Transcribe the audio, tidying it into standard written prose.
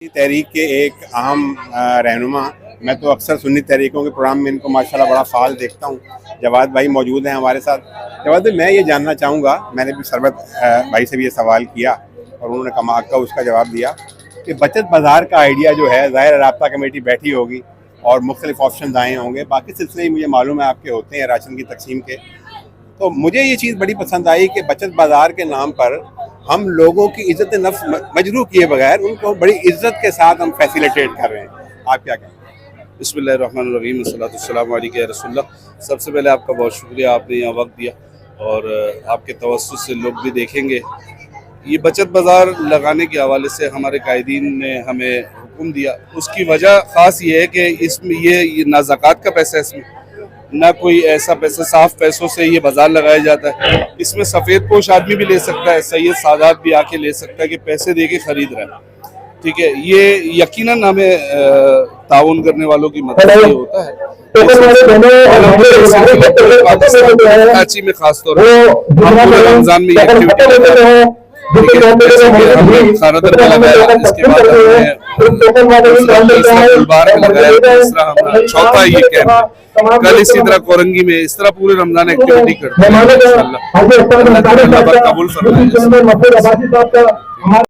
तहरीक के एक अहम रहनुमा। मैं तो अक्सर सुन्नी तहरीकों के प्रोग्राम में इनको माशाल्लाह बड़ा फ़ाल देखता हूँ। जवाद भाई मौजूद हैं हमारे साथ। जवाद भाई, मैं ये जानना चाहूँगा, मैंने भी सरबत भाई से भी ये सवाल किया और उन्होंने कमाल का उसका जवाब दिया कि बचत बाज़ार का आइडिया जो है, ज़ाहिर राब्ता कमेटी बैठी होगी और मुख्तलिफ ऑप्शन आए होंगे, बाकी सिलसिले मुझे मालूम है आपके होते हैं राशन की तकसीम के। तो मुझे ये चीज़ बड़ी पसंद आई कि बचत बाज़ार के नाम पर हम लोगों की इज़्ज़त नफ्स मजरू किए बगैर उनको बड़ी इज़्ज़त के साथ हम फैसिलिटेट कर रहे हैं। आप क्या कहें? बिस्मिल्लाहिर्रहमानिर्रहीम वस्सलातुस्सलामु अलैका या रसूलल्लाह। सबसे पहले आपका बहुत शुक्रिया, आपने यहाँ वक्त दिया और आपके तवस्सुस से लोग भी देखेंगे। ये बचत बाज़ार लगाने के हवाले से हमारे कायदीन ने हमें हुक्म दिया। उसकी वजह ख़ास ये है कि इसमें ये ना ज़कात का पैसा है, इसमें ना कोई ऐसा पैसा, साफ पैसों से ये बाज़ार लगाया जाता है। इसमें सफ़ेद पोश आदमी भी ले सकता है, सैयद सादात भी आके ले सकता है कि पैसे दे के ख़रीद रहा है। ठीक है, ये यकीनन हमें ताउन करने वालों की मदद से होता है। कराची में खास तौर पर रमजान में ये एक्टिविटी खाना दर लगाया, इसके बाद हमने चौथा ये कैंप, कल इसी तरह कोरंगी में इस तरह पूरे रमजान एक्टिविटी करते हैं। इंशाअल्लाह कबूल फरमाए।